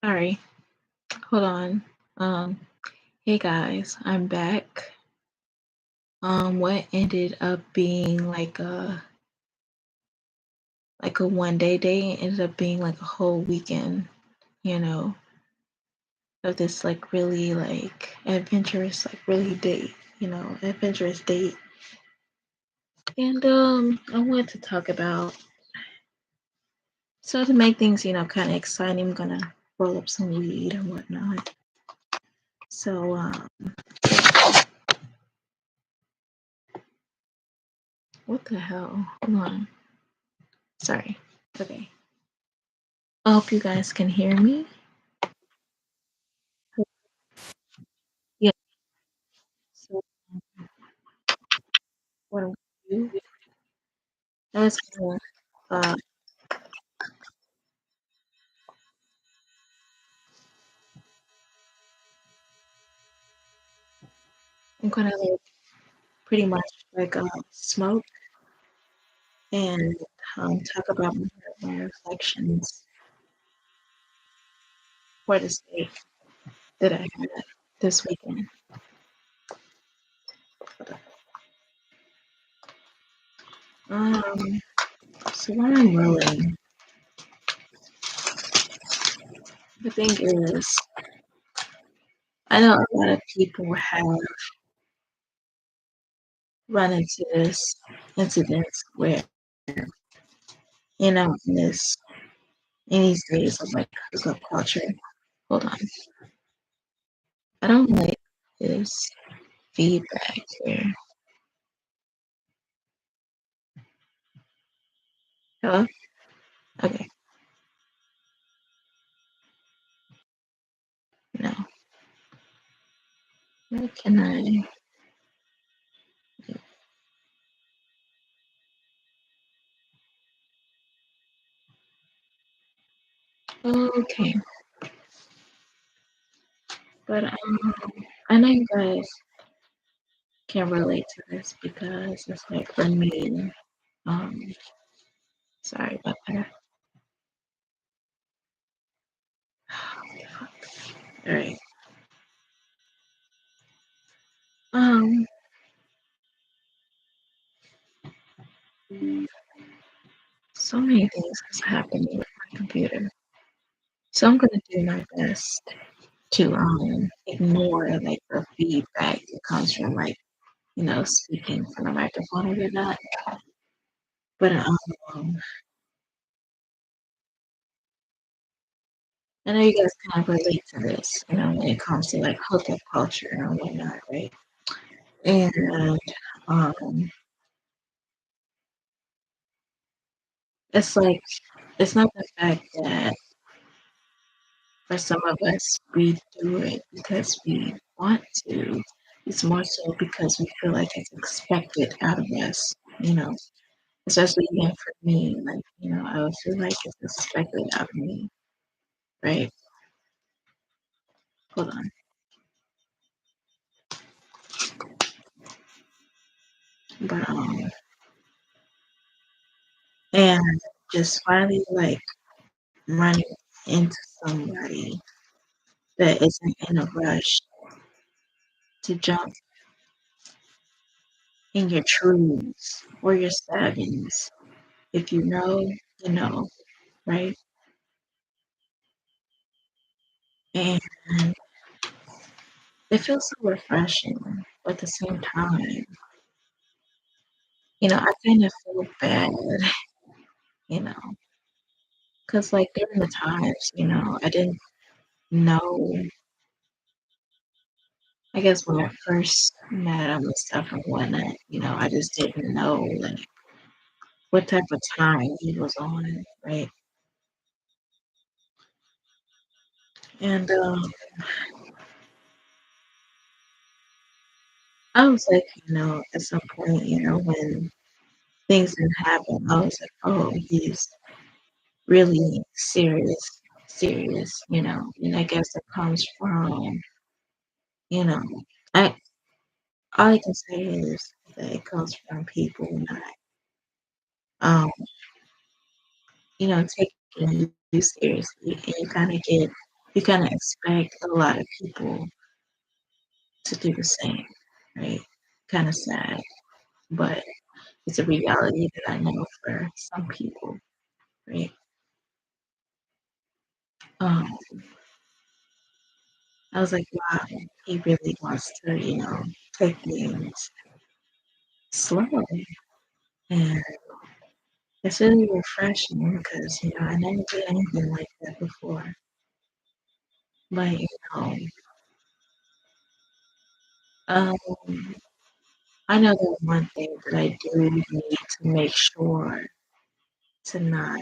Sorry, hold on. Um, hey guys, I'm back. What ended up being like a one day date ended up being like a whole weekend, you know, of this like really like adventurous, like really date, adventurous date. And I wanted to talk about so to make things, kind of exciting, I'm gonna roll up some weed and whatnot. So what the hell? Hold on. Sorry. Okay. I hope you guys can hear me. Yeah. So what I'm gonna do is uh, I'm gonna like pretty much like smoke and talk about my reflections for this day that I had this weekend. Um, so while I'm rolling, the thing is, I know a lot of people have run into this incidents where in this in these days of like hookup culture. Hold on, I don't like this feedback here. Hello? Okay, no. Where can I? Okay, but I know you guys can relate to this because it's like for me. Um, sorry about that. All right. Um, so many things has happened with my computer, so I'm gonna do my best to ignore like the feedback that comes from like speaking from the microphone or whatnot. But I know you guys kind of relate to this, when it comes to like hookup culture and whatnot, right? And um, it's like it's not the fact that for some of us we do it because we want to. It's more so because we feel like it's expected out of us, you know. Especially even for me, like I would feel like it's expected out of me, right? Hold on, but and just finally like running into somebody that isn't in a rush to jump in your truths or your savings. If you know, you know, right? And it feels so refreshing, but at the same time, I kind of feel bad, you know, because like during the times, I didn't know. I guess when I first met him and stuff and whatnot, I just didn't know like what type of time he was on, right? And I was like, at some point, when things didn't happen, I was like, oh, he's really serious, and I guess it comes from, you know, I all I can say is that it comes from people not, um, taking you seriously, and you kind of get you kind of expect a lot of people to do the same, right? Kind of sad, but it's a reality that I know for some people, right? Um, I was like, wow, he really wants to, take things slow. And it's really refreshing because, I never did anything like that before. But, know, um, I know that one thing that I do need to make sure to not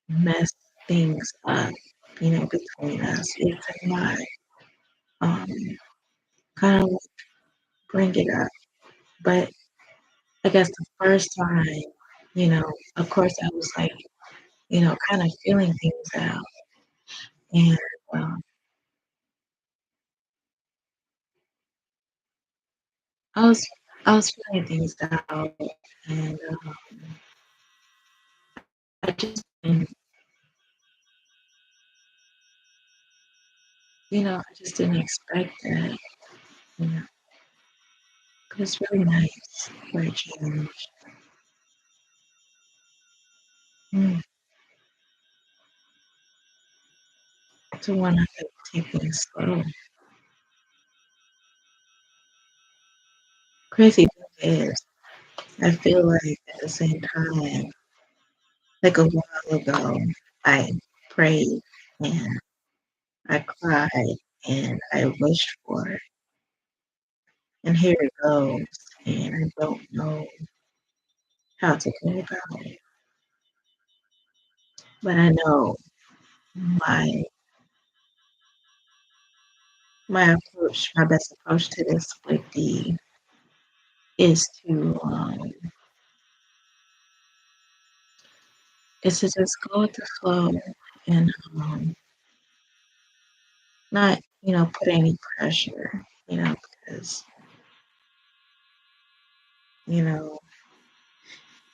mess things up, between us, is to not um, kind of bring it up. But I guess the first time, you know, of course, I was like, kind of feeling things out. And um, I was, I was feeling things out. And I just, I just didn't expect that, you know, 'cause it's really nice for a change. Mm, to want to take things slow. Crazy thing is, I feel like at the same time, like a while ago, I prayed and I cried and I wished for it. And here it goes. And I don't know how to go about it. But I know my my best approach to this would be is to just go with the flow and not, put any pressure, because, you know,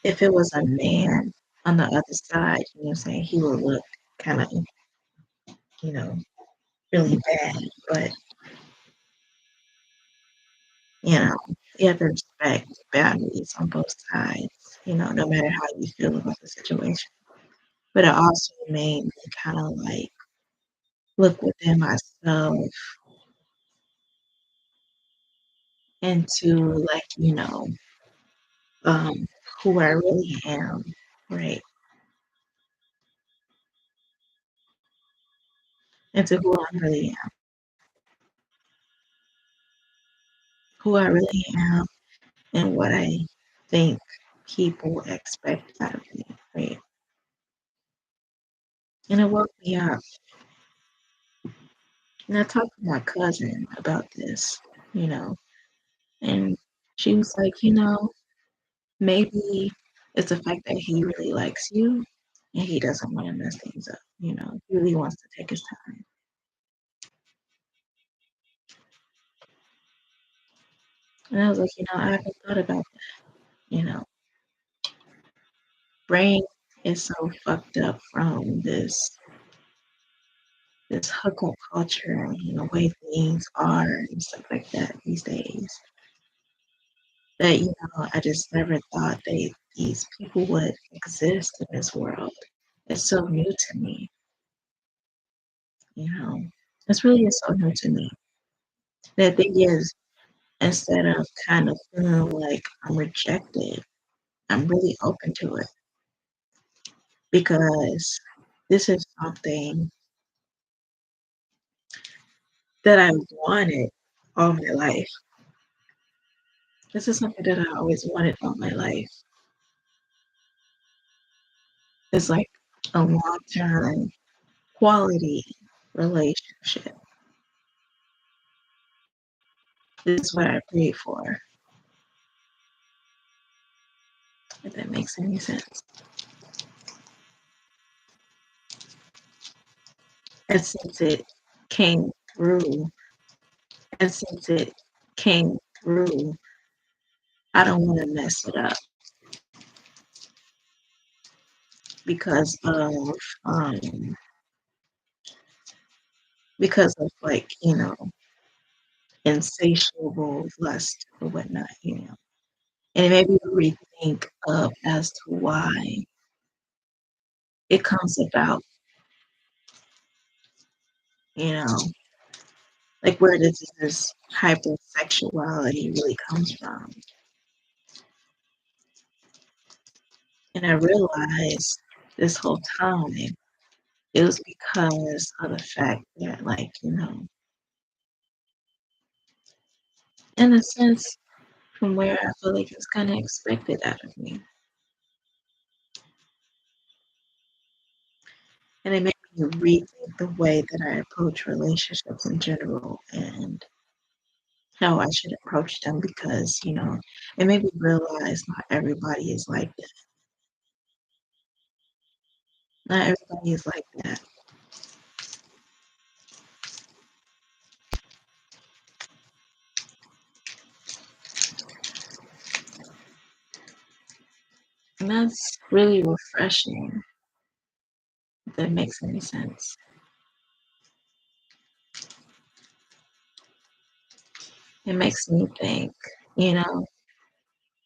if it was a man on the other side, saying, he would look kind of, you know, really bad. But, you know, you have to respect boundaries on both sides, no matter how you feel about the situation. But it also made me kind of like look within myself into like, um, who I really am, right? Into who I really am, and what I think people expect out of me, right? And it woke me up. And I talked to my cousin about this, you know, and she was like, maybe it's the fact that he really likes you and he doesn't want to mess things up, he really wants to take his time. And I was like, I haven't thought about that, brain is so fucked up from this hookup culture and the way things are and stuff like that these days. That, I just never thought these people would exist in this world. It's so new to me, you know. It's really is so new to me. The thing is, instead of kind of feeling like I'm rejected, I'm really open to it because this is something that I wanted all my life. This is something that I always wanted all my life. It's like a long-term quality relationship. This is what I prayed for, if that makes any sense. And since it came through, and since it came through, I don't want to mess it up because of um, because of like, insatiable lust or whatnot. And it made me rethink of as to why it comes about, you know, like where does this hypersexuality really comes from. And I realized this whole time it was because of the fact that, like, in a sense, from where I feel like it's kind of expected out of me. And it made me rethink the way that I approach relationships in general and how I should approach them because, it made me realize not everybody is like that. Not everybody is like that. And that's really refreshing, if that makes any sense. It makes me think, you know,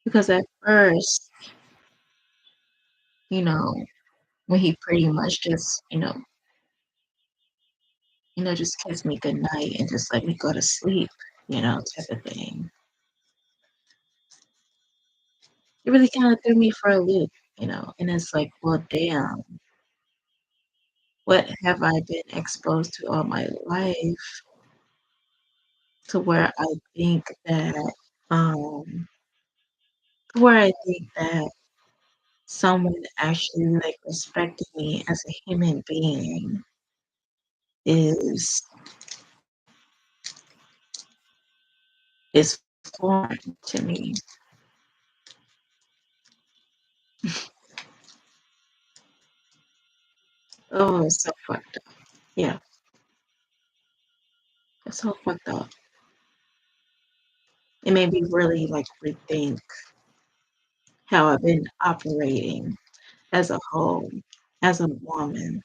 because at first, you know, when he pretty much just, just kissed me goodnight and just let me go to sleep, type of thing. It really kind of threw me for a loop, and it's like, well, damn, what have I been exposed to all my life to where I think that, um, to where I think that someone actually like respecting me as a human being is is foreign to me. Oh, it's so fucked up. Yeah, it's so fucked up. It made me really like rethink how I've been operating as a whole, as a woman.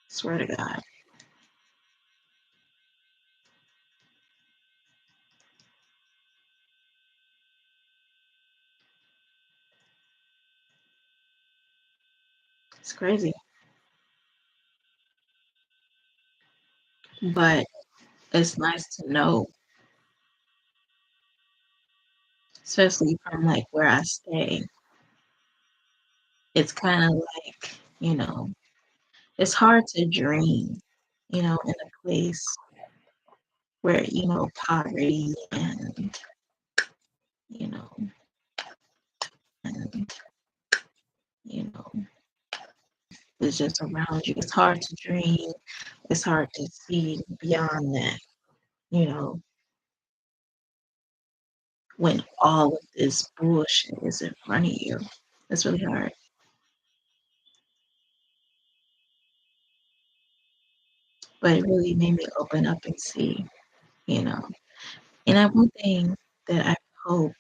Swear to God, it's crazy. But it's nice to know, especially from like where I stay. It's kind of like, it's hard to dream, in a place where, poverty you know, and, you know, it's just around you. It's hard to dream. It's hard to see beyond that, you know, when all of this bullshit is in front of you. It's really hard. But it really made me open up and see, you know. And one thing that I hope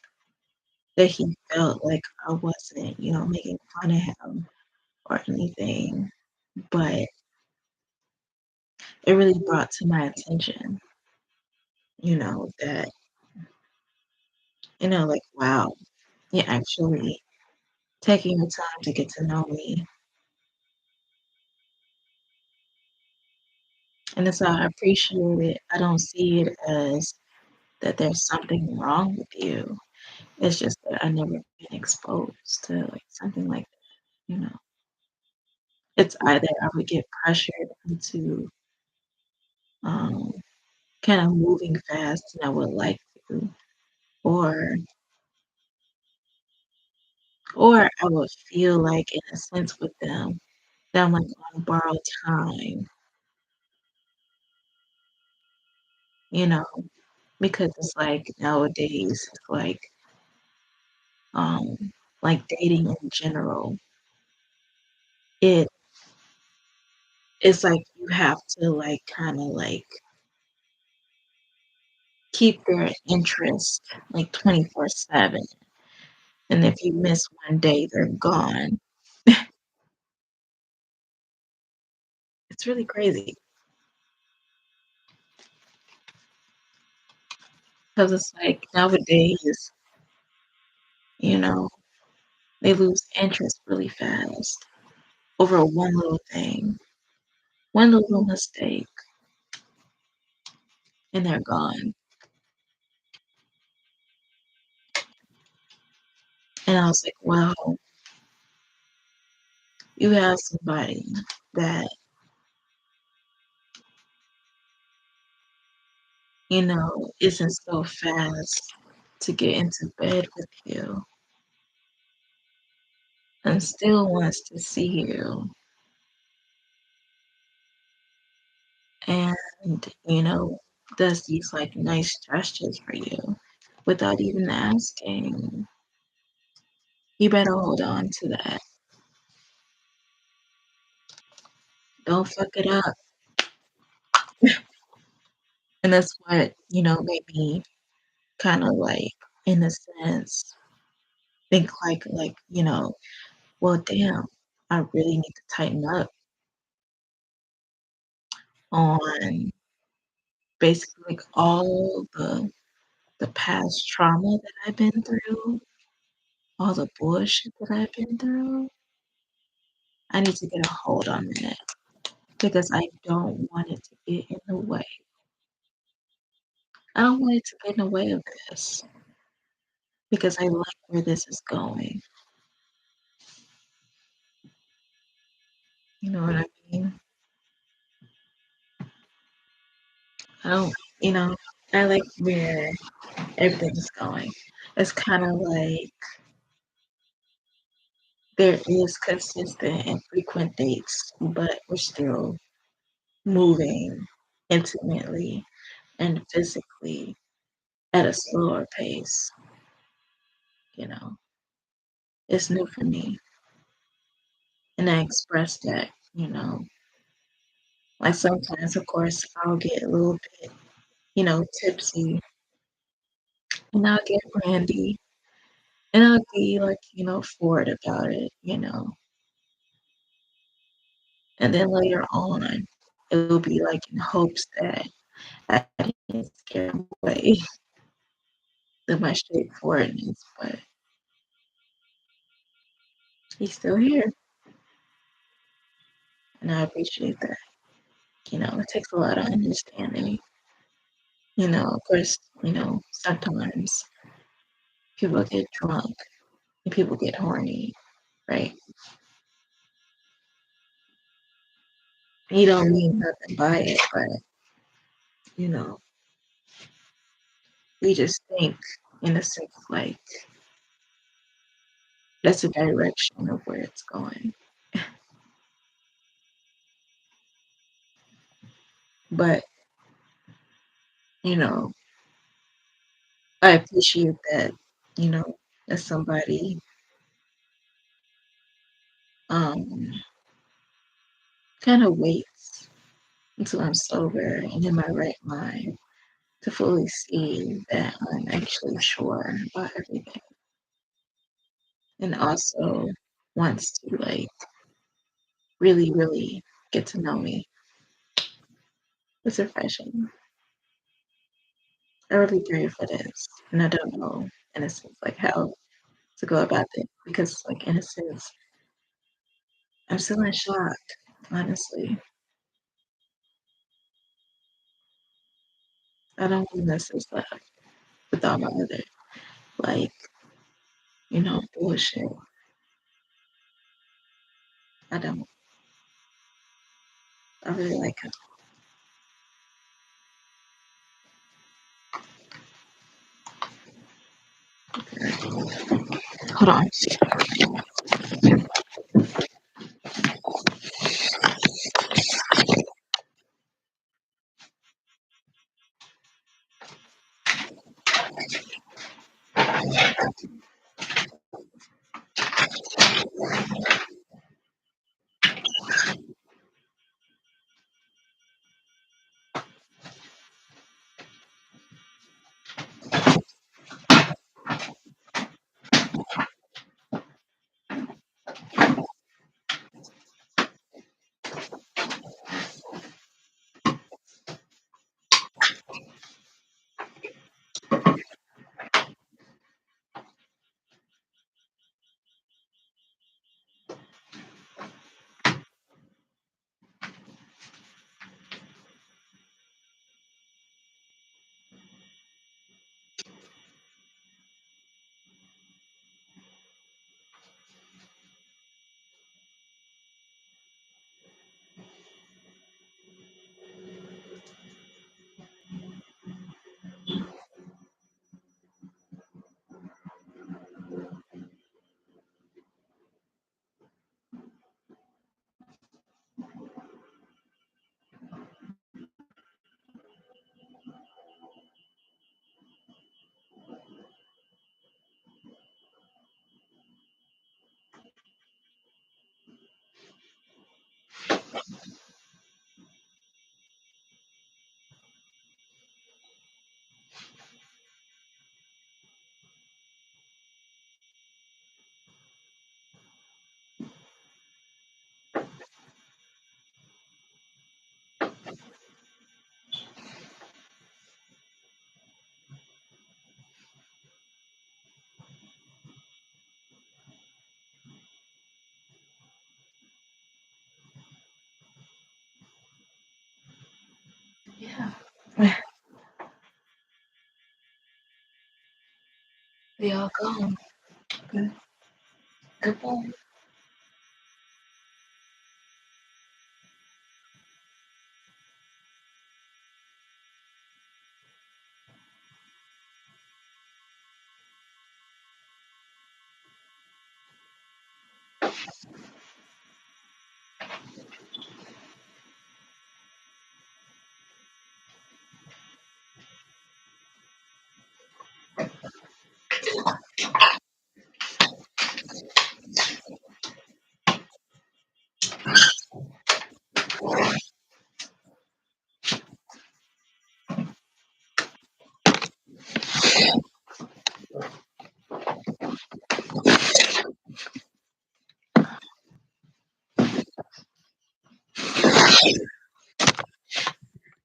that he felt like I wasn't, making fun of him or anything, but it really brought to my attention, that, like, wow, you're actually taking the time to get to know me. And that's how I appreciate it. I don't see it as that there's something wrong with you. It's just that I never been exposed to like something like that. It's either I would get pressured into um kind of moving fast and I would like to, or I would feel like in a sense with them that I'm like on borrowed time, you know, because it's like nowadays it's um like dating in general, it it's like you have to like kind of like keep their interest like 24/7. And if you miss one day, they're gone. It's really crazy because it's like nowadays, you know, they lose interest really fast over one little thing, one little mistake, and they're gone. And I was like, wow, you have somebody that, isn't so fast to get into bed with you and still wants to see you and, does these like nice gestures for you without even asking. You better hold on to that. Don't fuck it up. And that's what, made me kind of like, in a sense, think well, damn, I really need to tighten up on basically like all the past trauma that I've been through, all the bullshit that I've been through. I need to get a hold on that because I don't want it to get in the way. I don't want it to get in the way of this because I like where this is going. You know what I mean? I don't, you know, I like where everything is going. It's kind of like there is consistent and frequent dates, but we're still moving intimately and physically at a slower pace. You know, it's new for me. And I express that, like sometimes, of course, I'll get a little bit, tipsy and I'll get brandy and I'll be like, forward about it. And then later on, it'll be like in hopes that I didn't scare him away with my straightforwardness, but he's still here. And I appreciate that. It takes a lot of understanding. Of course, sometimes people get drunk and people get horny, right? You don't mean nothing by it, but you know, we just think in a sense like that's a direction of where it's going. But, you know, I appreciate that, you know, as somebody um kind of waits until I'm sober and in my right mind to fully see that I'm actually sure about everything. And also wants to like really, really get to know me. It's refreshing. I really crave for this. And I don't know, in a sense, like how to go about it. Because, like, in a sense, I'm still in shock, honestly. I don't want to miss this stuff without my other, like, bullshit. I don't. I really like him. Hold on. They all gone. Good, goodbye.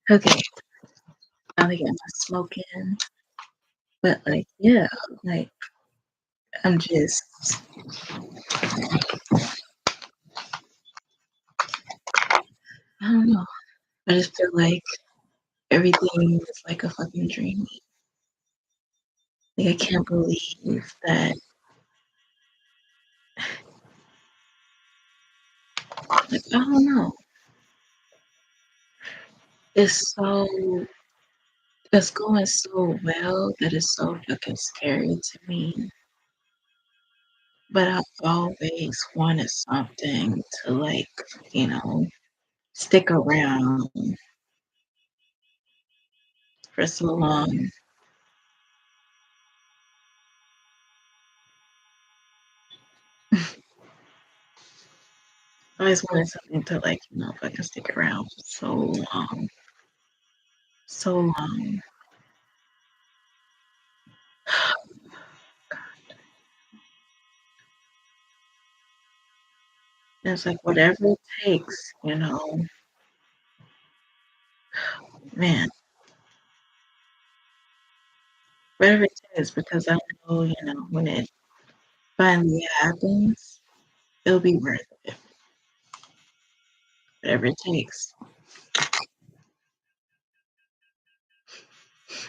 Okay, finally get my smoke in. But like, yeah, like I'm just, I don't know. I just feel like everything is like a fucking dream. Like I can't believe that. Like I don't know. It's so it's going so well that it's so fucking scary to me. But I've always wanted something to like, you know, stick around for so long. I always wanted something to like, you know, fucking stick around for so long. So long. And it's like whatever it takes, you know, man, whatever it takes, because I know, you know, when it finally happens, it'll be worth it. Whatever it takes.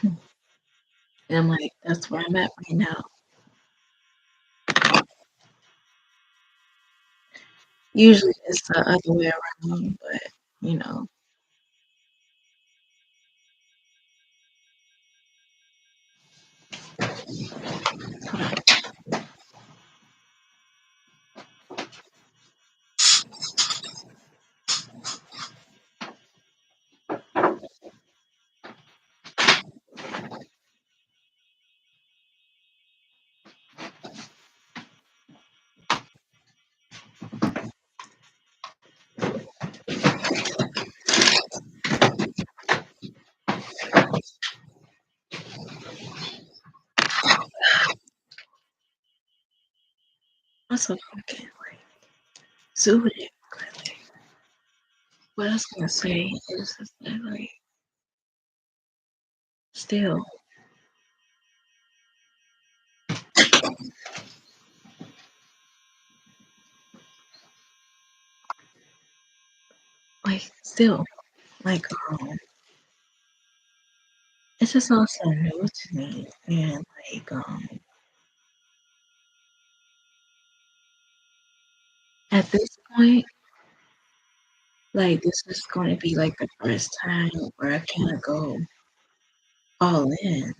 And I'm like, that's where I'm at right now. Usually it's the other way around, but you know, also fucking like suited. Like, what I was gonna say is just that, like, still, like, still, like, it's just all so new to me, and like, at this point, like, this is going to be like the first time where I can't go all in,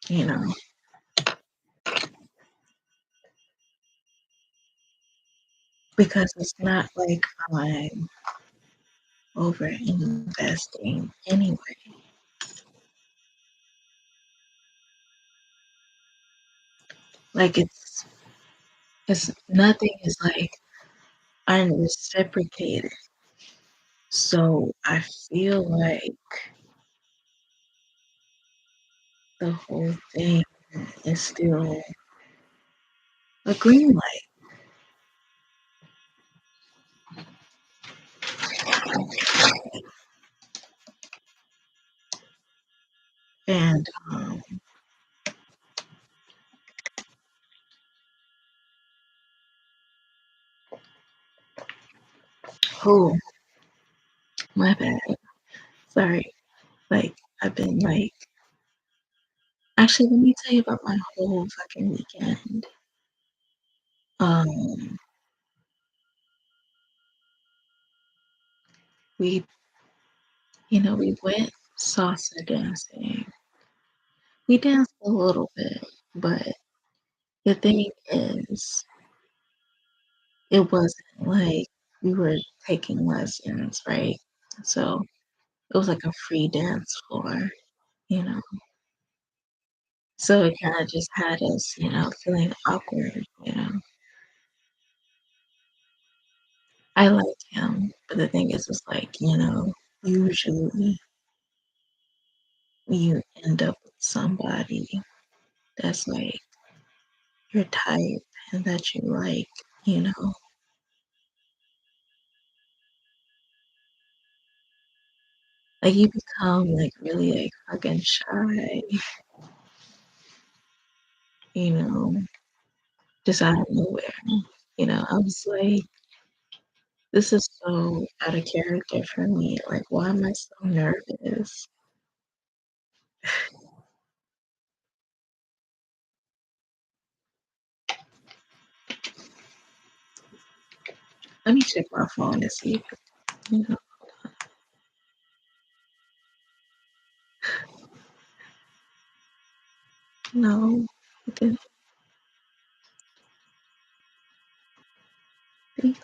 you know, because it's not like I'm over investing anyway. Like, it's nothing is like unreciprocated. So I feel like the whole thing is still a green light. And oh, my bad. Sorry. Like I've been like actually, let me tell you about my whole fucking weekend. Um, we, we went salsa dancing. We danced a little bit, but the thing is, it wasn't like we were taking lessons, right? So it was like a free dance floor, you know. So it kind of just had us, feeling awkward, you know. I liked him, but the thing is, it's like, usually you end up with somebody that's like your type and that you like, you know. Like you become like really like fucking shy, you know, just out of nowhere. I was like, this is so out of character for me. Like, why am I so nervous? Let me check my phone to see if, you know, no, it didn't be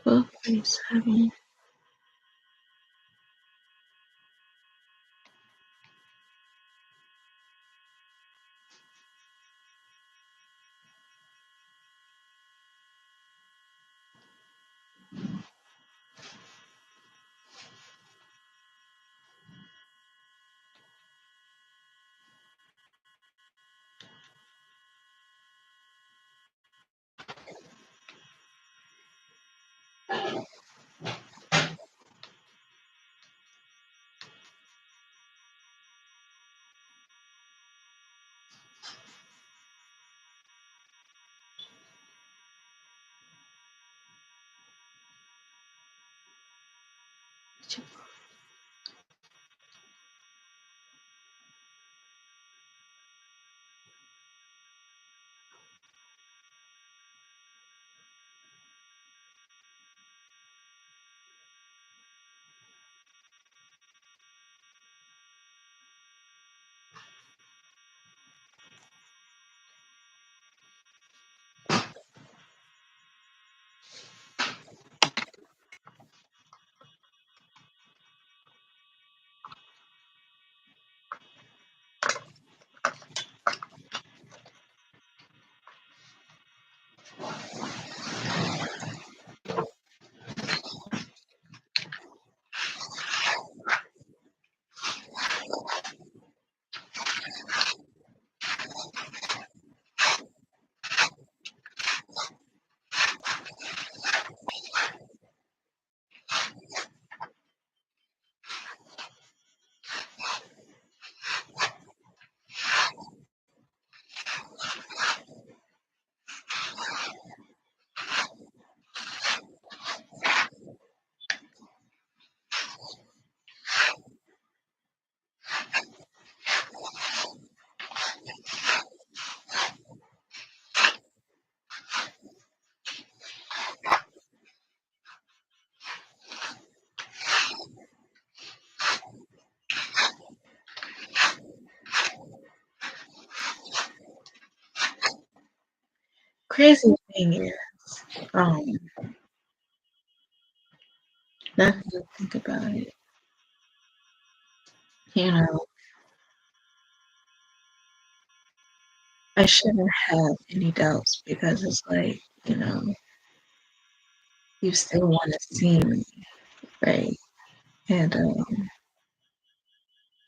12:47. Crazy thing is, um, now that I think about it, you know, I shouldn't have any doubts because it's like, you still want to see me, right? And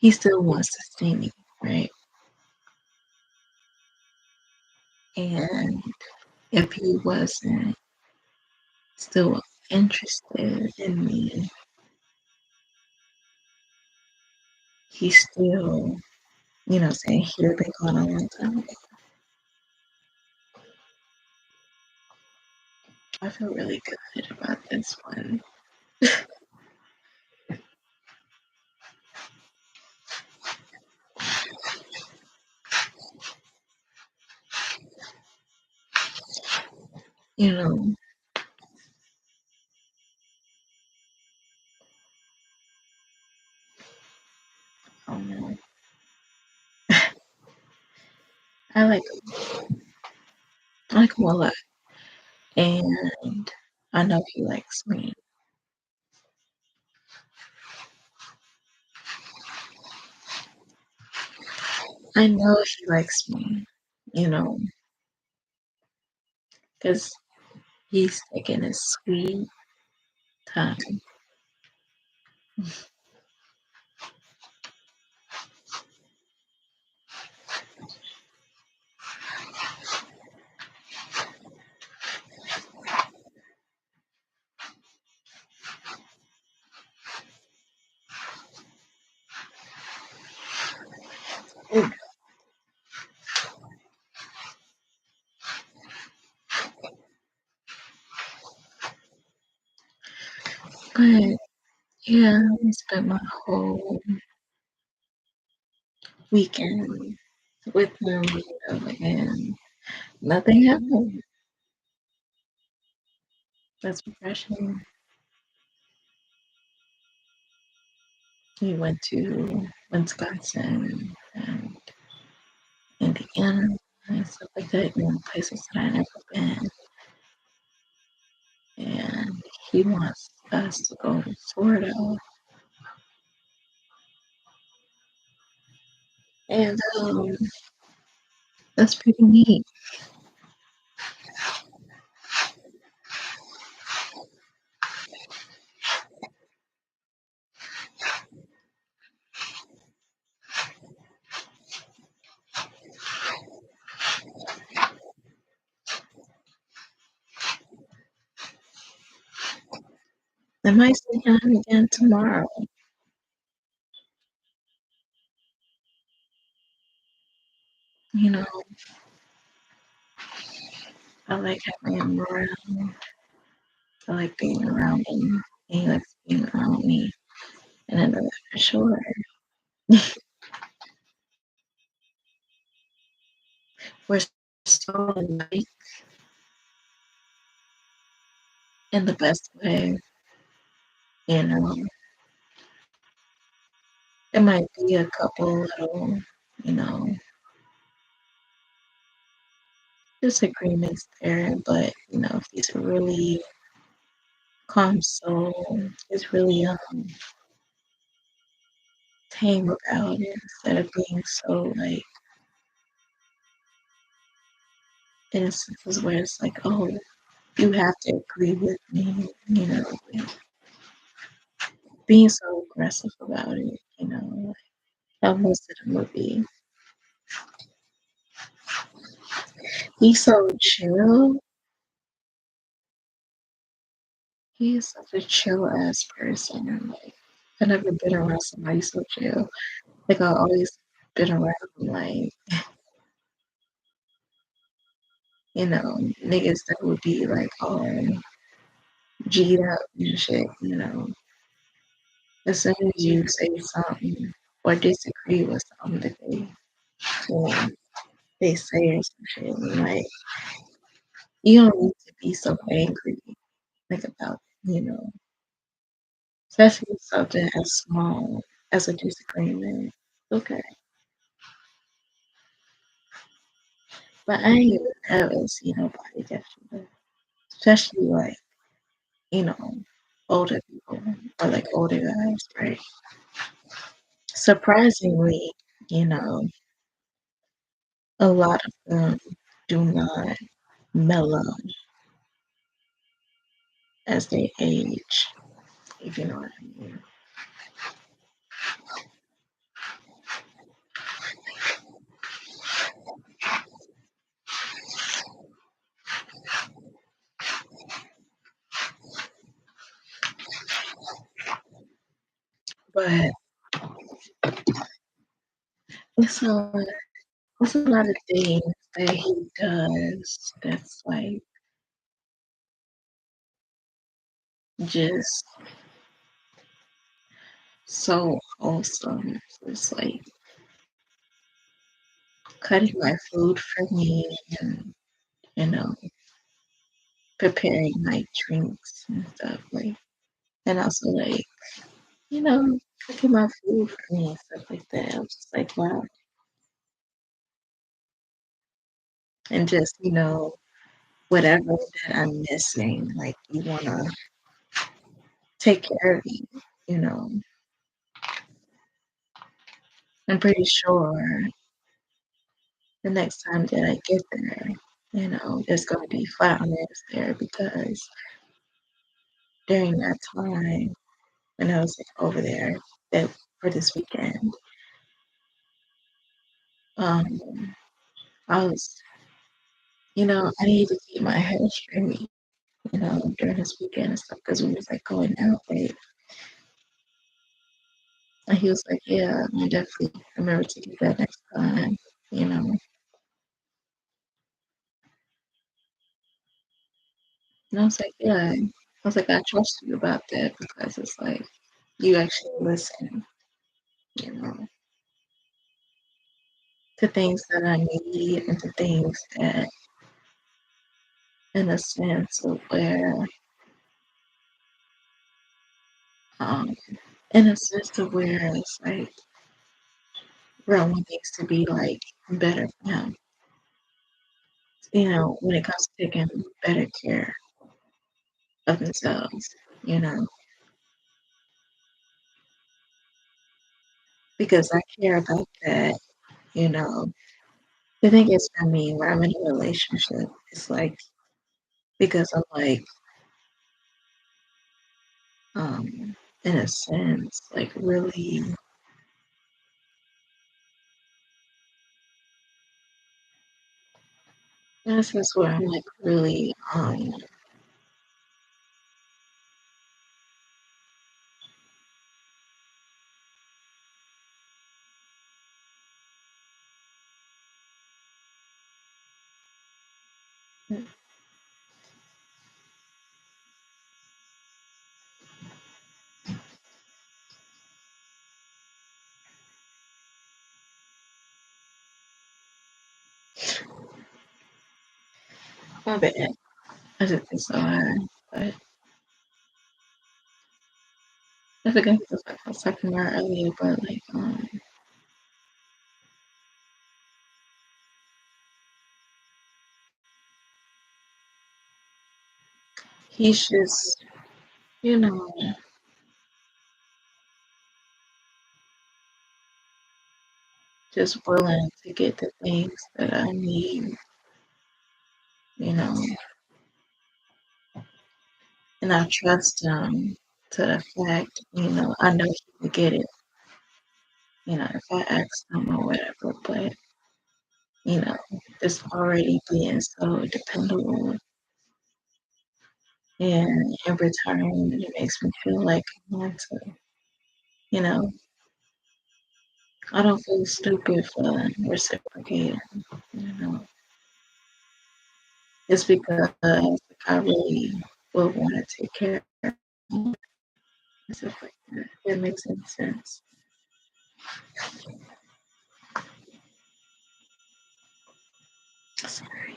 he still wants to see me, right? And if he wasn't still interested in me, he still Saying he'd have been gone a long time ago. I feel really good about this one. You know, oh no, I like I like him a lot, and I know he likes me. I know he likes me. You know, because he's taking his sweet time. But yeah, I spent my whole weekend with him, and nothing happened. That's refreshing. We went to Wisconsin and Indiana and stuff like that, places that I never been. And he wants us to go to Florida. And that's pretty neat. I might see him again tomorrow. You know, I like having him around. I like being around him. And he likes being around me. And I know that for sure. We're so alike in the best way. You know, there might be a couple little, you know, disagreements there, but he's a really calm soul. He's really tame about it instead of being so like in instances where it's like, oh, you have to agree with me, being so aggressive about it, how most of the movie. He's so chill. He's such a chill ass person. Like I've never been around somebody so chill. Like I've always been around like, niggas that would be like all G'd up and shit. As soon as you say something or disagree with something that um, they say or some shit, and like you don't need to be so angry like about especially something as small as a disagreement. Okay. But I ain't ever seen nobody that shit. Especially like, you know, older people or like older guys, right? Surprisingly, you know, a lot of them do not mellow as they age, if you know what I mean. But It's a it's a lot of things that he does that's like just so wholesome. It's like cutting my food for me and you know preparing my drinks and stuff like, and also like cooking my food for me and stuff like that. I was just like wow, and just whatever that I'm missing, like you wanna take care of me. You know, I'm pretty sure the next time that I get there, there's gonna be flatness there because during that time when I was like over there that for this weekend, um, I was, I needed to keep my head straight, during this weekend and stuff because we was like going out late. And he was like, "Yeah, I definitely remember to do that next time." You know, and I was like, "Yeah." I was like, "I trust you about that because it's like you actually listen, you know, to things that I need and to things that, in a sense, of where, um, in a sense of where it's like where I want things to be like better for him. When it comes to taking better care of themselves, you know, because I care about that, you know. The thing is for me, when I'm in a relationship, it's like because I'm like, in a sense, like really, in a sense where I'm like really, my bad. I just think so hard, but I forgot what the fuck I was talking about earlier, but like, he's just, you know, just willing to get the things that I need, you know, and I trust him to the fact, I know he will get it, if I ask him or whatever, but, you know, just already being so dependable and in return, it makes me feel like I want to, you know, I don't feel stupid for reciprocating, you know. It's because I really would want to take care of him and stuff like that. It makes any sense. Sorry.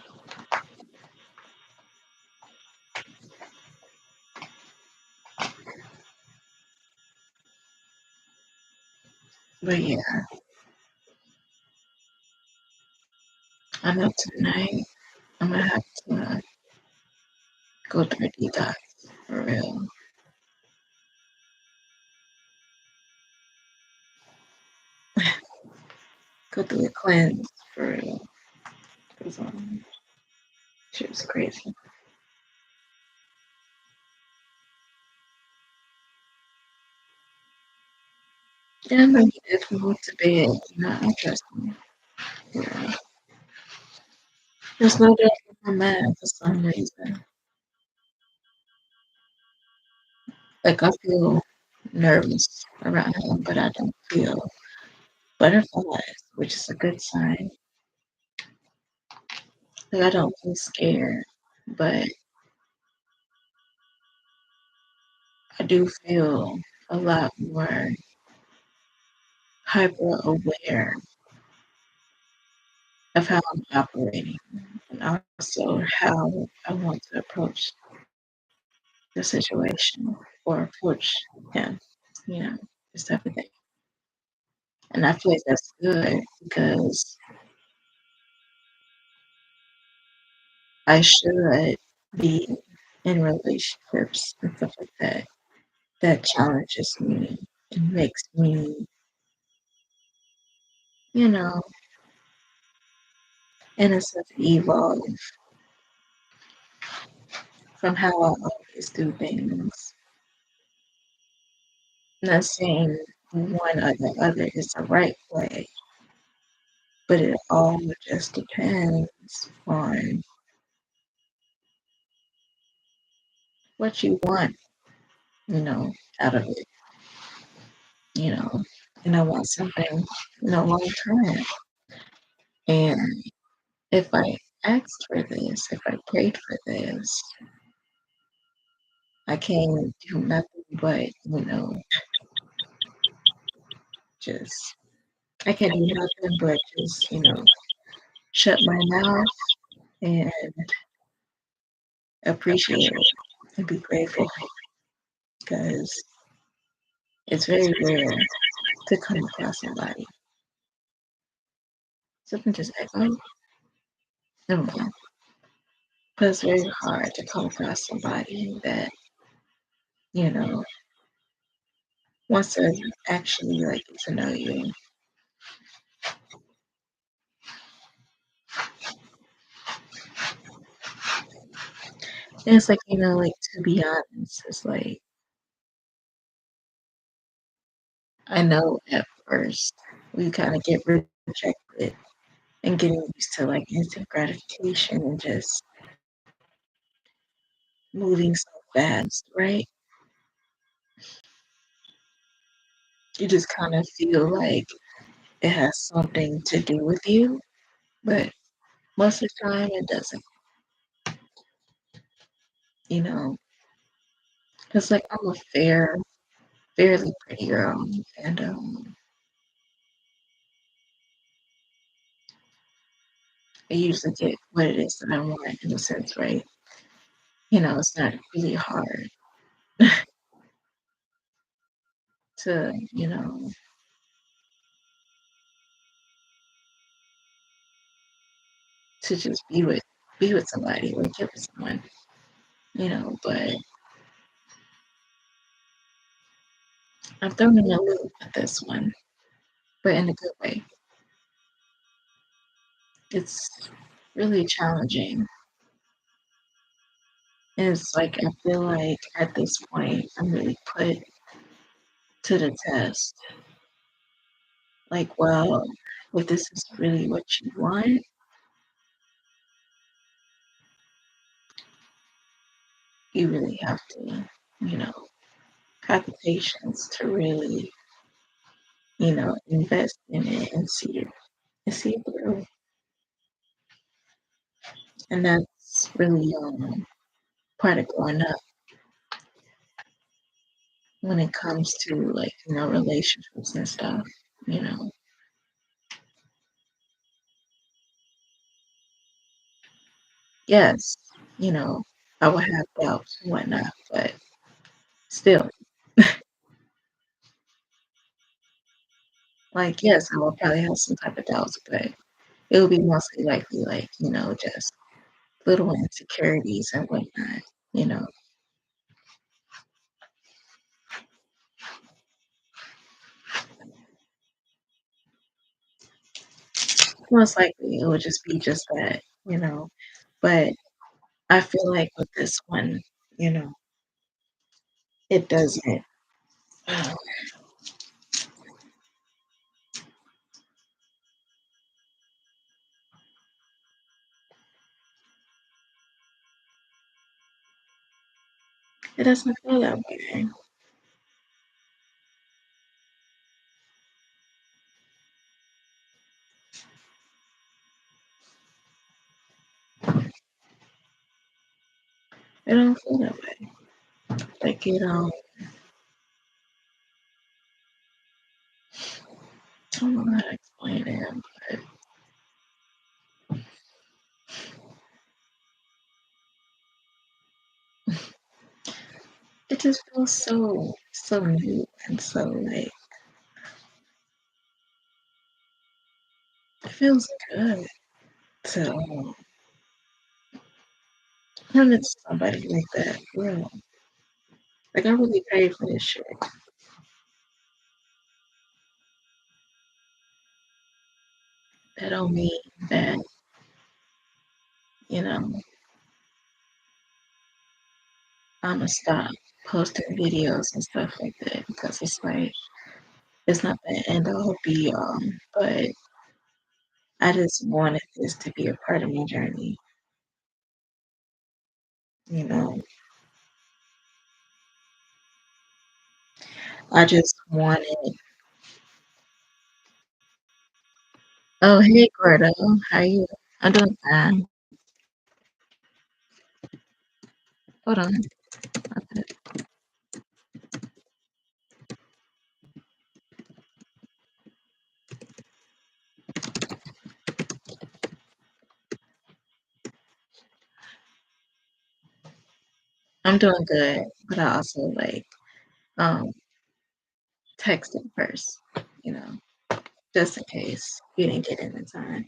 But yeah, I know tonight I'm gonna have to go through a detox for real. Go through a cleanse for real. Cause shit was crazy. Yeah, I know he definitely went to bed. I trust him. Yeah. There's no doubt in my mind for some reason. Like I feel nervous around him, but I don't feel butterflies, which is a good sign. Like I don't feel scared, but I do feel a lot more hyper aware of how I'm operating and also how I want to approach the situation or approach him, you know, this type of thing. And I feel like that's good because I should be in relationships and stuff like that that challenges me and makes me, you know, in a sense, evolve from how I always do things. Not saying one or the other is the right way, but it all just depends on what you want, you know, out of it, you know. And I want something, long term. And if I asked for this, if I prayed for this, I can't do nothing but, just, I can't do nothing but just, shut my mouth and appreciate it and be grateful because it's very rare to come across somebody. Something just echo. Never mind. But it's very hard to come across somebody that, you know, wants to actually like get to know you. And it's like, like to be honest, it's like I know at first we kind of get rejected and getting used to like instant gratification and just moving so fast, right? You just kind of feel like it has something to do with you, but most of the time it doesn't, you know. It's like I'm a fairly pretty girl, and I usually get what it is that I want in a sense, right? It's not really hard to, to just be with somebody or get with someone, but I'm thrown in a loop with this one, but in a good way. It's really challenging. And it's like I feel like at this point I'm really put to the test. Like, well, if this is really what you want, you really have to, you know, have the patience to really, invest in it and see it through. And that's really part of growing up when it comes to like, relationships and stuff, you know. Yes, you know, I would have doubts and whatnot, but still, like, yes, I will probably have some type of doubts, but it will be mostly likely like, just little insecurities and whatnot, you know. Most likely it would just be just that, But I feel like with this one, you know, it doesn't. uh, It doesn't feel that way. It don't feel that way. Like I don't know how to explain it, but it just feels so new and so like it feels good to run into somebody like that. Real. Like I really paid for this shit. That don't mean that, you know, I'ma stop posting videos and stuff like that because it's like it's not the end all be all. But I just wanted this to be a part of my journey, you know. I just wanted oh hey Gordo, how you? I'm doing fine. Hold on. I'm doing good, but I also like um texting first, you know, just in case you didn't get in in time.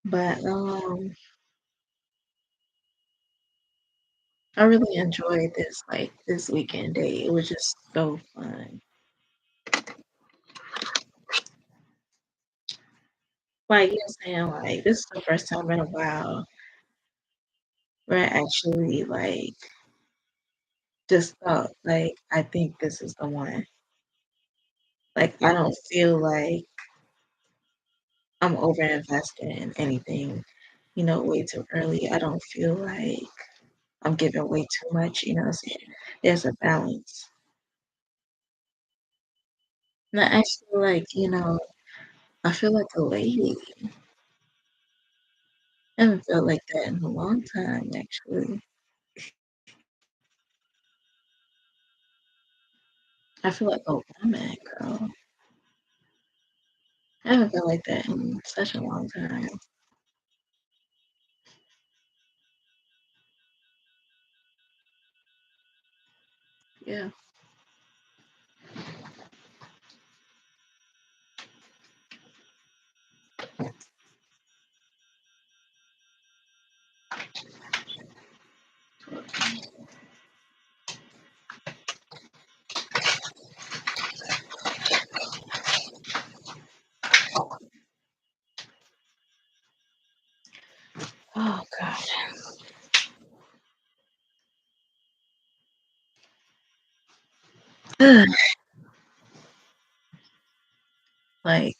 But I really enjoyed this like this weekend day. It was just so fun. Like you know saying, like this is the first time in a while where I actually like just thought like I think this is the one. Like I don't feel like I'm over invested in anything, you know, way too early. I don't feel like I'm giving way too much, you know what I'm saying? There's a balance. And I actually like, you know, I feel like a lady. I haven't felt like that in a long time actually. I feel like a woman, girl. I haven't felt like that in such a long time. Yeah. Oh God. like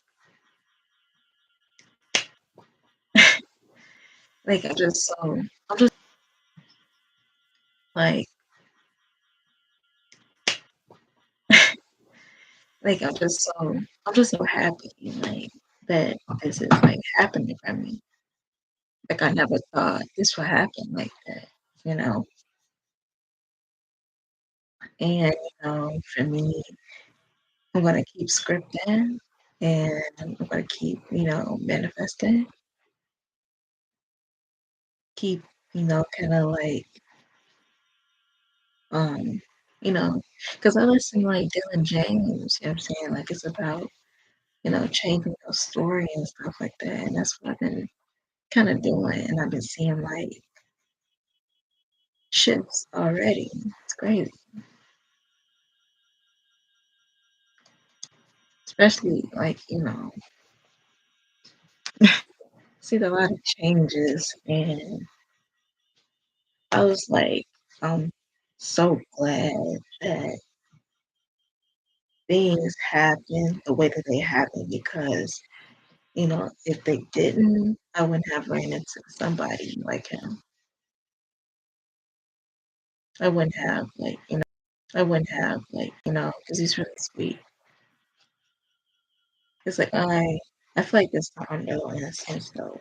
like I'm just like like I'm just so happy like that this is like happening for me. Like I never thought this would happen like that, you know. And you know, for me, I'm gonna keep scripting and I'm gonna keep, you know, manifesting, keep, you know, kinda like um, you know, because I listen to like Dylan James, you know what I'm saying? Like it's about, you know, changing your story and stuff like that. And that's what I've been kind of doing. And I've been seeing like shifts already. It's crazy. Especially like, you know, see a lot of changes and I was like, I'm so glad that things happen the way that they happen because, you know, if they didn't, I wouldn't have ran into somebody like him. I wouldn't have like, you know, I wouldn't have like, you know, because he's really sweet. It's like I feel like this time though in a sense though,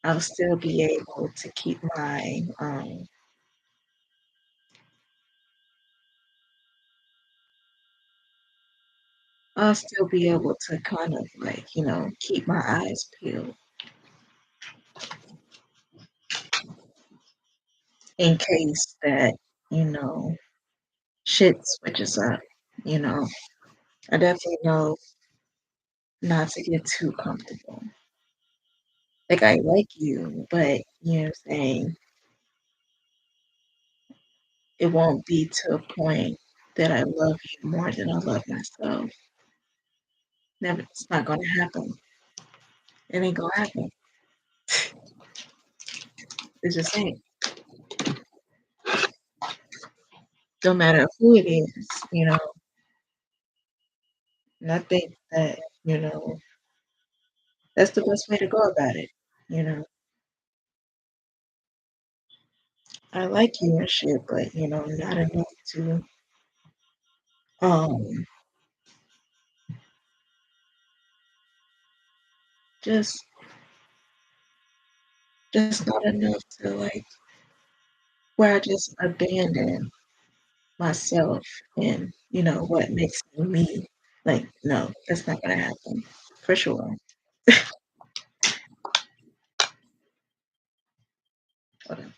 I'll still be able to keep I'll still be able to kind of like, keep my eyes peeled in case that, you know, shit switches up, you know. I definitely know not to get too comfortable. Like I like you, but you know what I'm saying, it won't be to a point that I love you more than I love myself. Never, it's not gonna happen. It ain't gonna happen. It's just ain't. No matter who it is, and I think that, that's the best way to go about it. You know, I like you and shit, but not enough to um just not enough to like where I just abandon myself and what makes me me. Like, no, that's not gonna happen for sure. Hold on.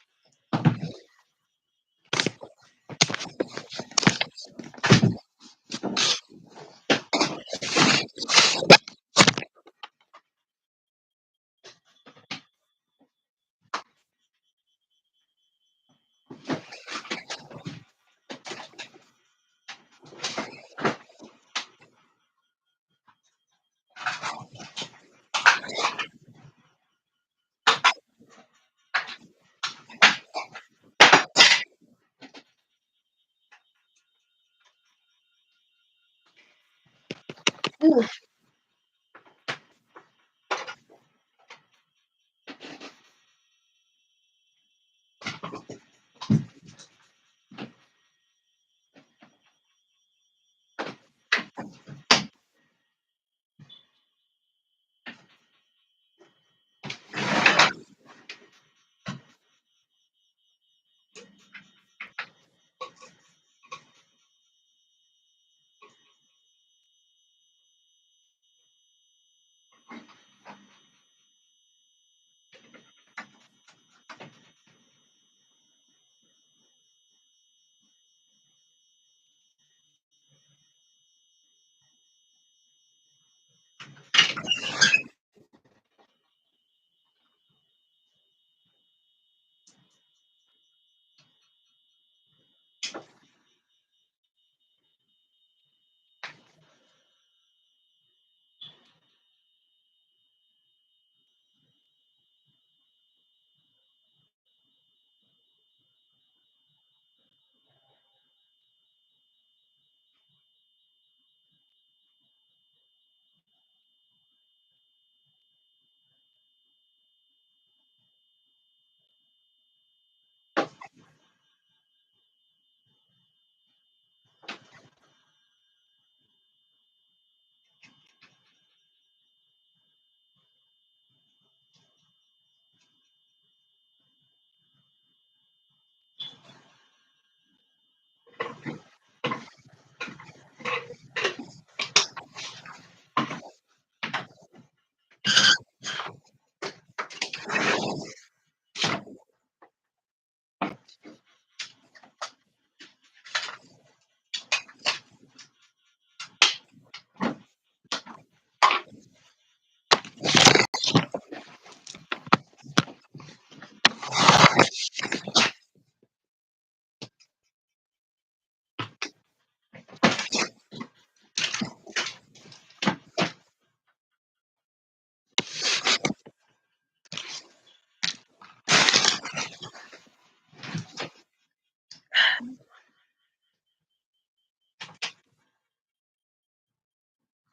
Ooh,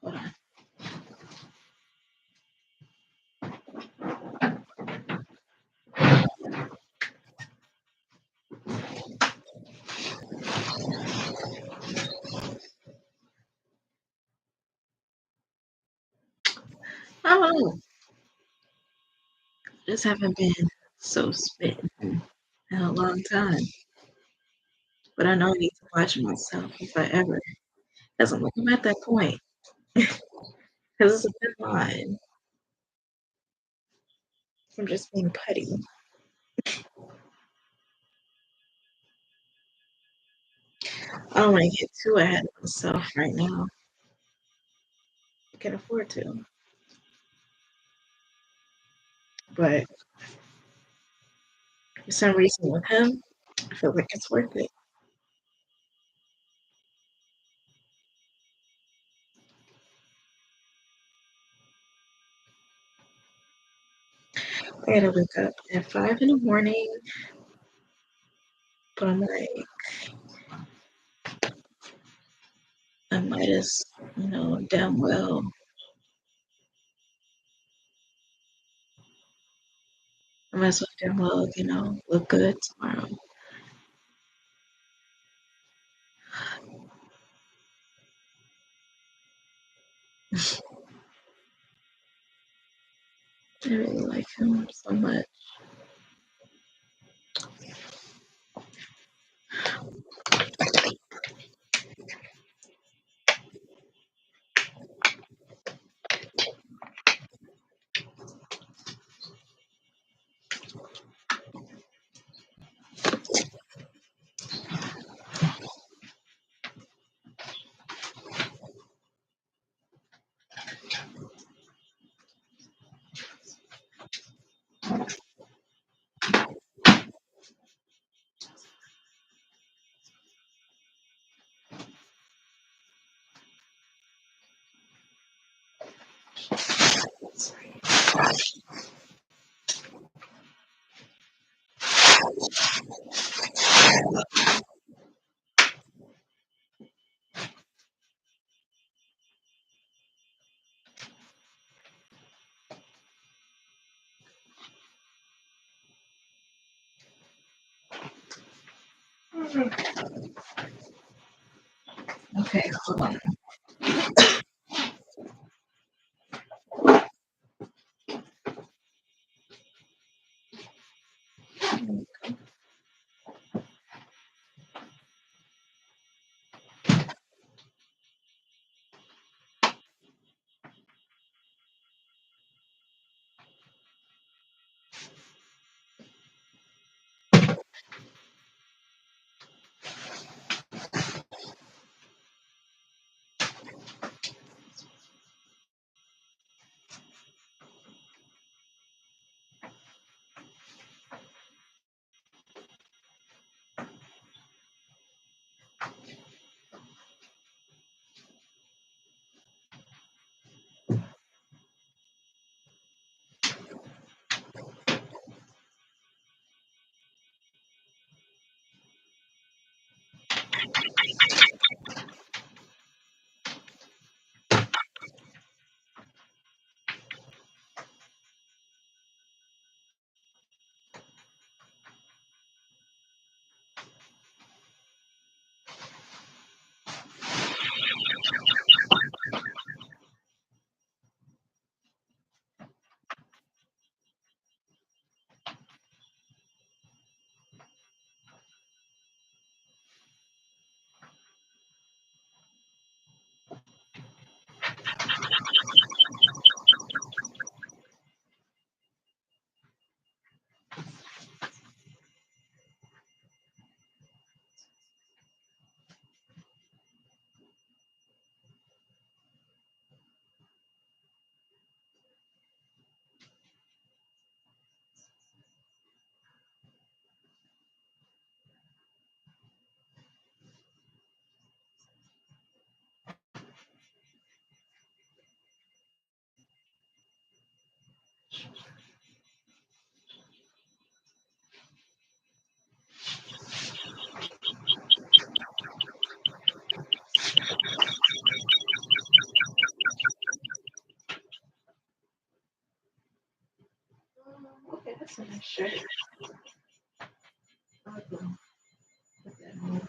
hold on. I don't know. just haven't been so smitten in a long time. But I know I need to watch myself if I ever, because I'm at that point. Because it's a thin line from just being petty. I don't want to get too ahead of myself right now. I can afford to, but for some reason with him, I feel like it's worth it. I gotta wake up at 5 in the morning, but I'm like, I might as, damn well, I might as well damn well, look good tomorrow. I really like him so much. Okay, hold on. Okay, that's a nice shirt. I'll go put that on.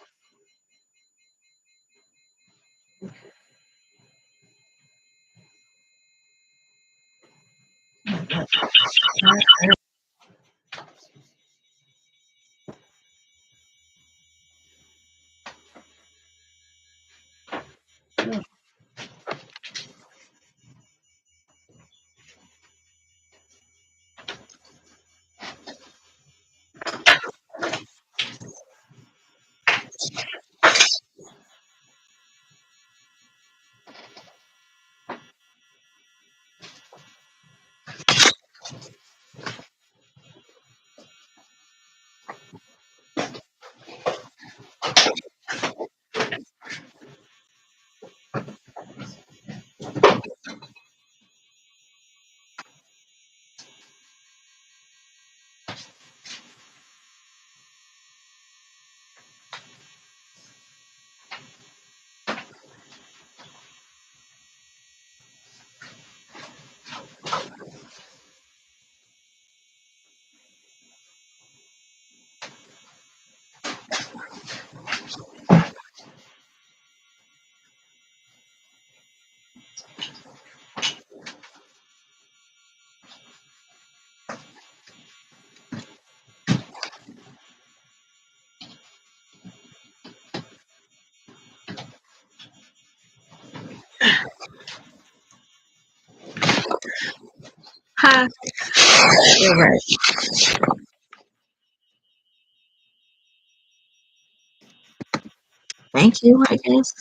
Ha, you're right. Thank you, I guess.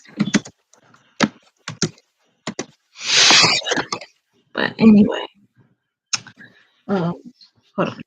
But anyway, um, hold on.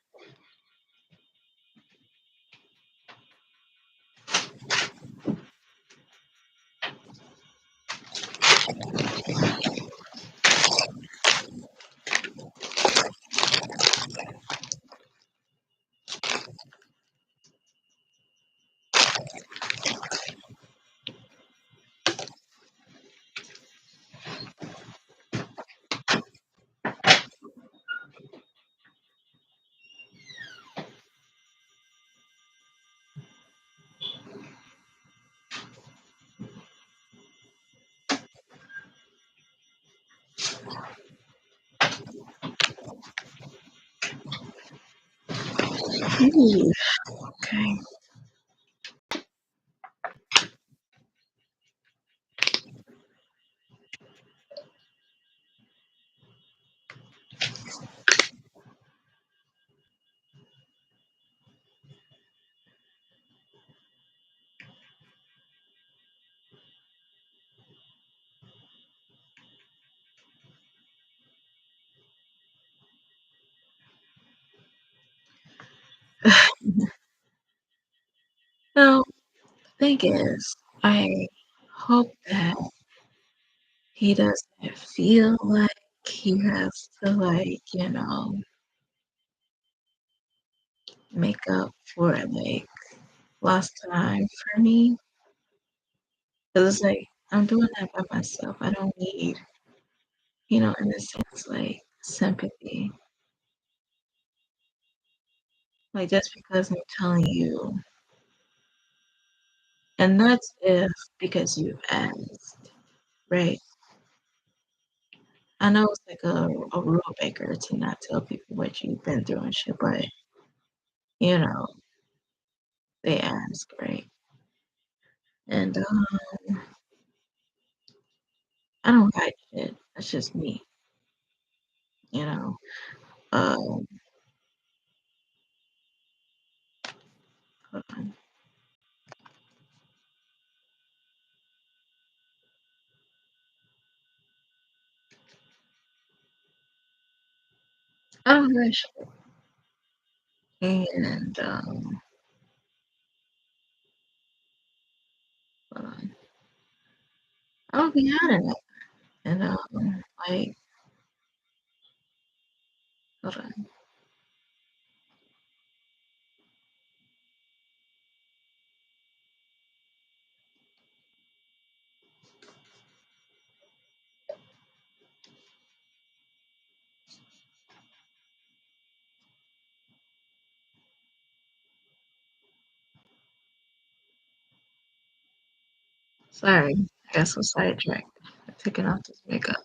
Ooh, okay. Well, the thing is, I hope that he doesn't feel like he has to, like, make up for, like, lost time for me. 'Cause it's like, I'm doing that by myself. I don't need, in a sense, like, sympathy. Like, just because I'm telling you, and that's if because you asked, right? I know it's like a rule breaker to not tell people what you've been through and shit, but, you know, they ask, right? And, I don't hide shit. That's just me, you know? Um, hold on. I don't hide shit. And, hold on. I don't be hiding it. And, like, hold on. Sorry. I got so sidetracked. Taking off this makeup.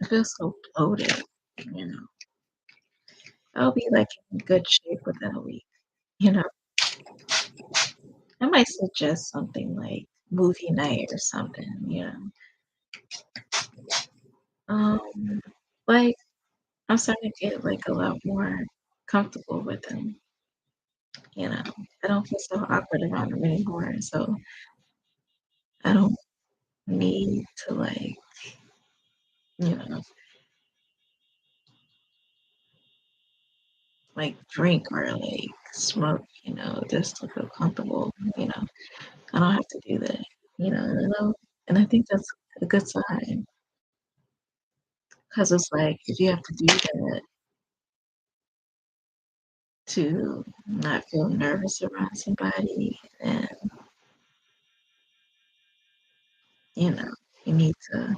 I feel so bloated, you know. I'll be like in good shape within a week, you know. I might suggest something like movie night or something, you know. Like I'm starting to get like a lot more comfortable with him, you know. I don't feel so awkward around him anymore, so I don't need to you know, like drink or like smoke, just to feel comfortable, I don't have to do that, and I think that's a good sign because it's like if you have to do that to not feel nervous around somebody, and you know, you need to,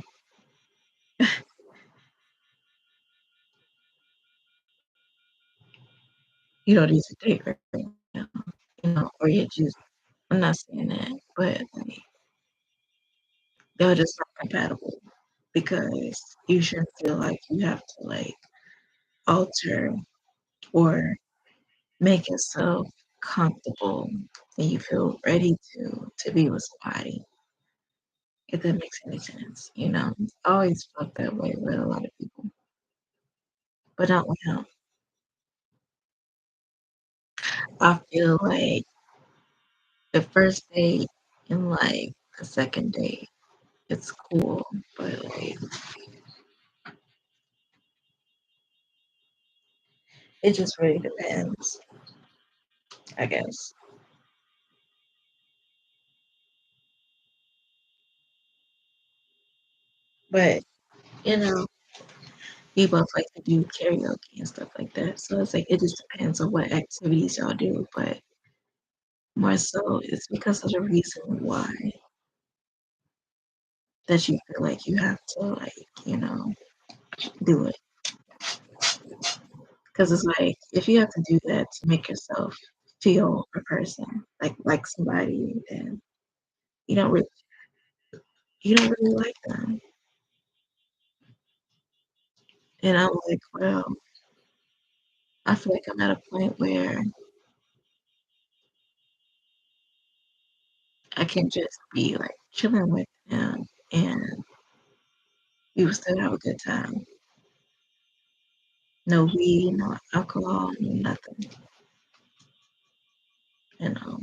you don't need to date right now, or you just, I'm not saying that, but like, they're just not compatible. because you shouldn't feel like you have to like alter or make yourself comfortable and you feel ready to be with somebody, if that makes any sense, you know? It's always felt that way with a lot of people, but not with him. I feel like the first date and like the second date, it's cool, but like it just really depends, I guess. But you know, we both like to do karaoke and stuff like that. So it's like it just depends on what activities y'all do, but more so it's because of the reason why that you feel like you have to like, you know, do it. Because it's like if you have to do that to make yourself feel a person, like somebody, then you don't really you don't really like them. And I'm like, well, I feel like I'm at a point where I can just be like chilling with him and we will still have a good time. No weed, no alcohol, no nothing. You know,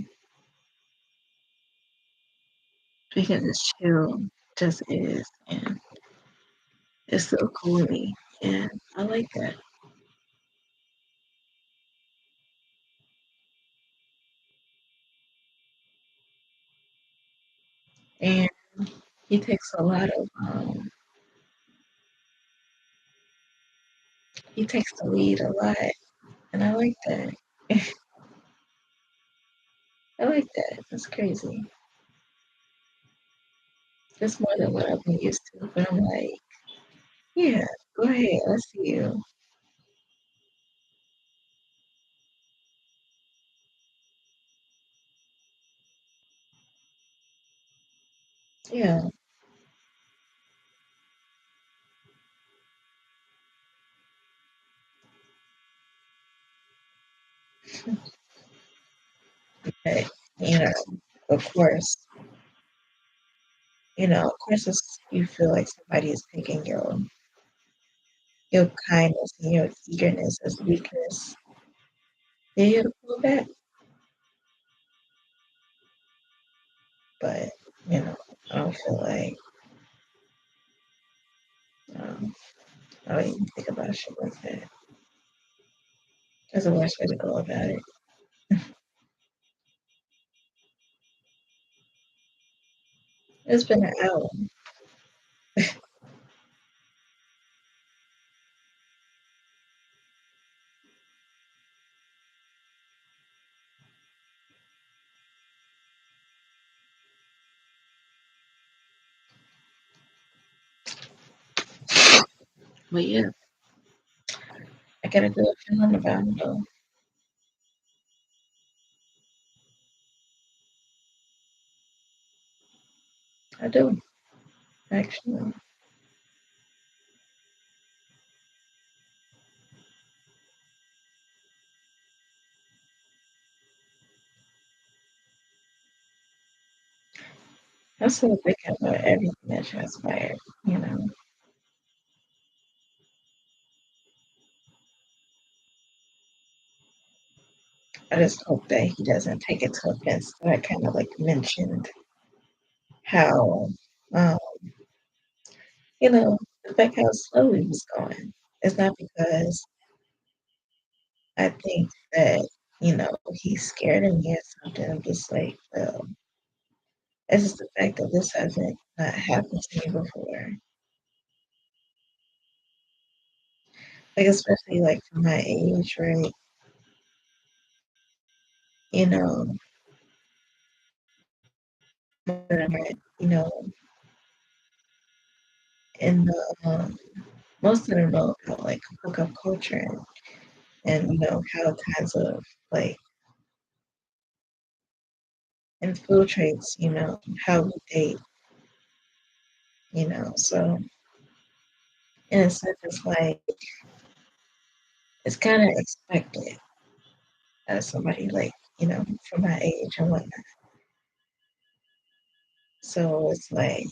we can just chill just is and it's so cool to me. And I like that. And he takes a lot of he takes the lead a lot and I like that. I like that. That's crazy. It's more than what I've been used to. But I'm like, yeah, go ahead, let's see you. Yeah. But, you know, of course, of course it's, you feel like somebody is taking your kindness and your eagerness as weakness. Then you have to pull back. But, you know, I don't feel like um, I don't even think about shit like that. There's a worse way to go about it. It's been an hour. But yeah, I got a good feeling about it though. I do, actually. I'm still thinking about everything that transpired, you know. I just hope that he doesn't take it to offense that I kind of like mentioned how, um, the fact how slow he was going. It's not because I think that, he's scared of me or something. I'm just like, well, it's just the fact that this hasn't not happened to me before. Like, especially like for my age, right? You know, you know, and most of them know about like hookup culture and how it kinds of like infiltrates, how we date, so. in a sense, it's like it's kind of expected as somebody like from my age and whatnot. So it's like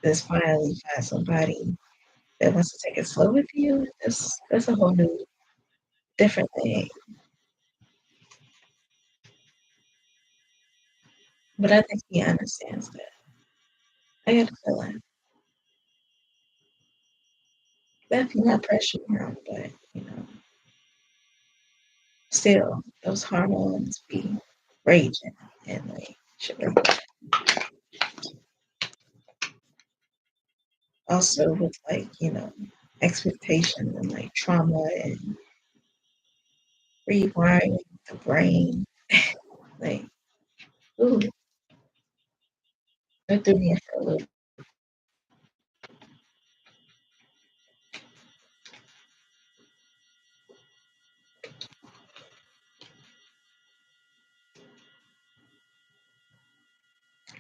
this finally find somebody that wants to take it slow with you. That's a whole new different thing. But I think he understands that. I got a feeling. Definitely not pressuring him, but still, those hormones be raging and like shit like that. Also with like, expectation and like trauma and rewiring the brain. Like, ooh, that threw me for a loop.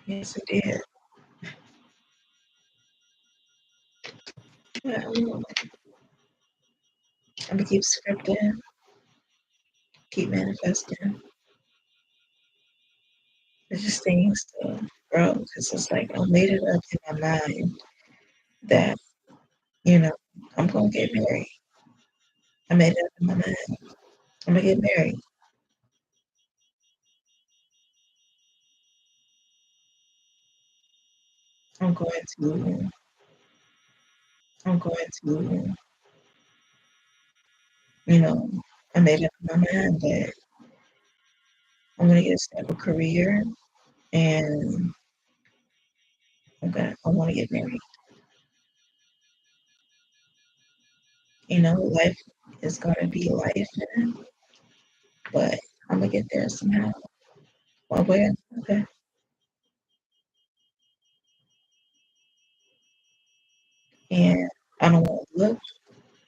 Yes, it did. Yeah, I'm gonna keep scripting, keep manifesting. It's just things to grow because it's like I made it up in my mind that, you know, I'm gonna get married. I made it up in my mind. I'm gonna get married. I'm going to, I'm going to, you know, I made up in my mind that I'm gonna get a stable career and I want to get married. Life is gonna be life, but I'm gonna get there somehow. One way or another. And I don't want to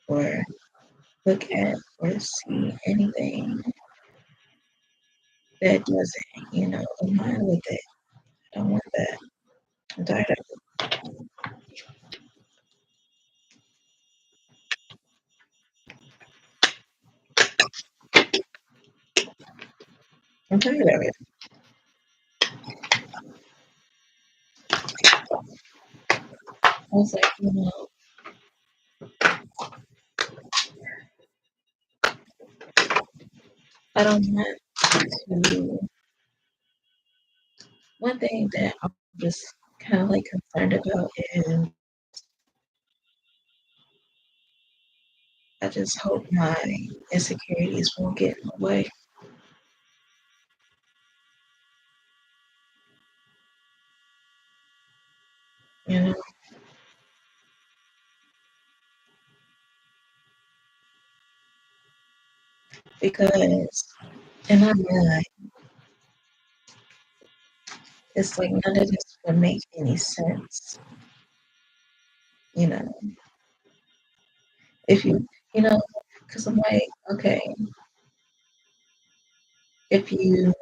or look at or see anything that doesn't, align with it. I don't want that. I'm tired of it. I'm tired of it. I was like, I don't want to. One thing that I'm just kind of like concerned about is I just hope my insecurities won't get in the way, you know, because in my mind, it's like none of this would make any sense, you know, if because I'm like, okay, if you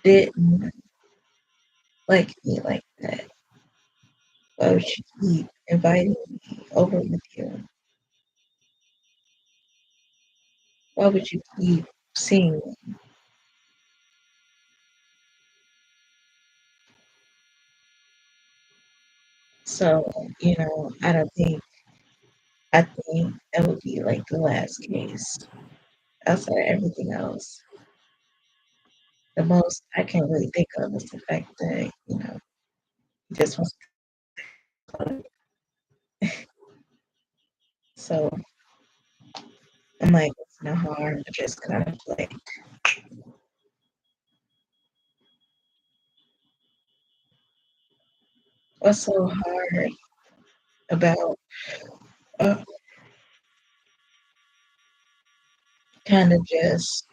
didn't like me like that, why would you keep inviting me over with you? Why would you keep seeing me? So, I think that would be like the last case. Outside of everything else, the most I can really think of is the fact that, he just wants to. So I'm like, it's no harm, just kind of like, what's so hard about uh, kind of just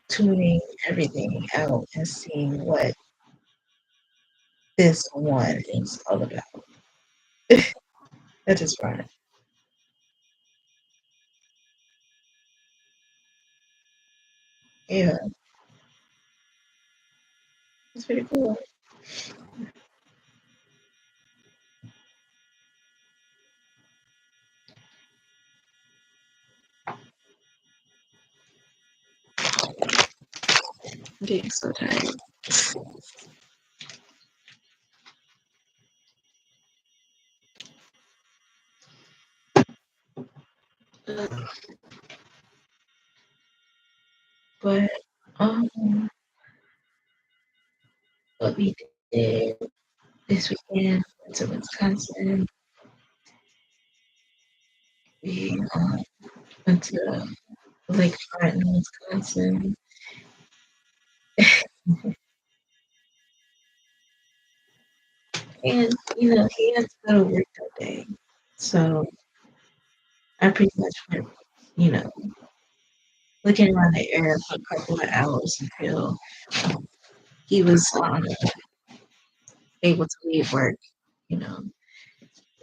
tuning everything out and seeing what this one is all about. That is right. Yeah, it's pretty cool. I'm getting so tired. Uh, but um, what we did this weekend went to Wisconsin. We went to Lakefront in Wisconsin, and he had to go to work that day, so I pretty much went, you know, looking around the area for a couple of hours until he was able to leave work, you know.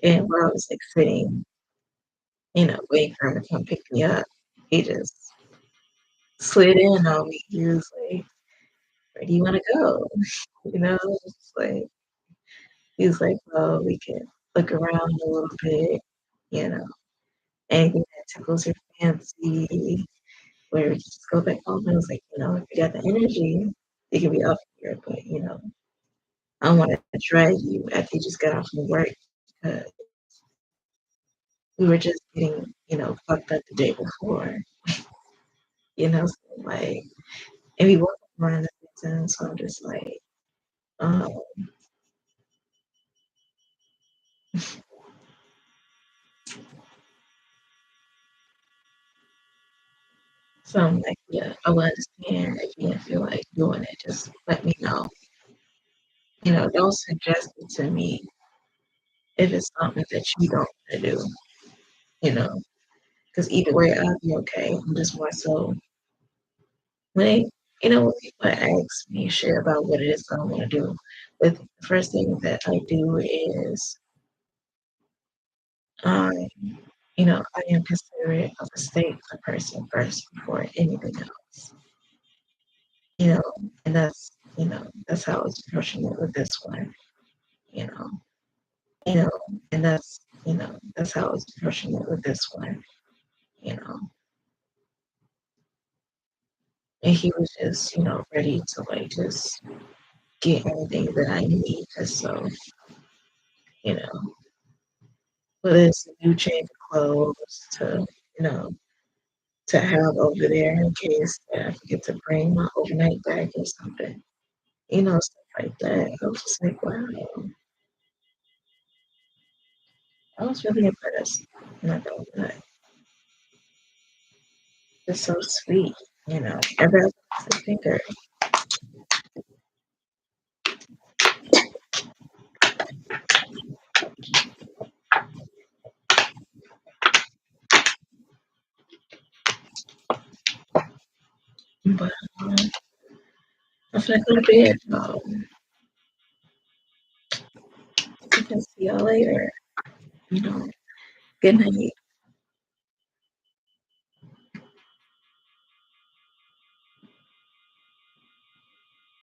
And while I was like sitting, waiting for him to come pick me up, he just slid in on me. He was like, "Where do you want to go?" It's like he was like, "Well, we can look around a little bit, you know, anything that tickles your fancy, where we just go back home." And I was like, if you got the energy, it can be up here, but I don't want to drag you after you just got off from work because we were just getting, fucked up the day before, so like, and we woke up around the season, so I'm just like, um, so I'm like, yeah, I will understand if you didn't feel like doing it, just let me know. Don't suggest it to me if it's something that you don't want to do, you know, because either way, I'll be okay. I'm just more so when when people ask me shit about what it is I want to do, but the first thing that I do is, um, I am considerate of the state of the person first before anything else, you know, and that's how I was approaching it with this one, you know, you know, and that's how I was approaching it with this one, you know, and he was just, ready to like just get everything that I need just so, you know, whether it's a new change of clothes you know, to have over there in case that I forget to bring my overnight bag or something, stuff like that. I was just like, wow, I was really impressed. And I thought that it's so sweet, Everybody wants to finger. But I'm gonna go to bed. I can see y'all later. You know, good night.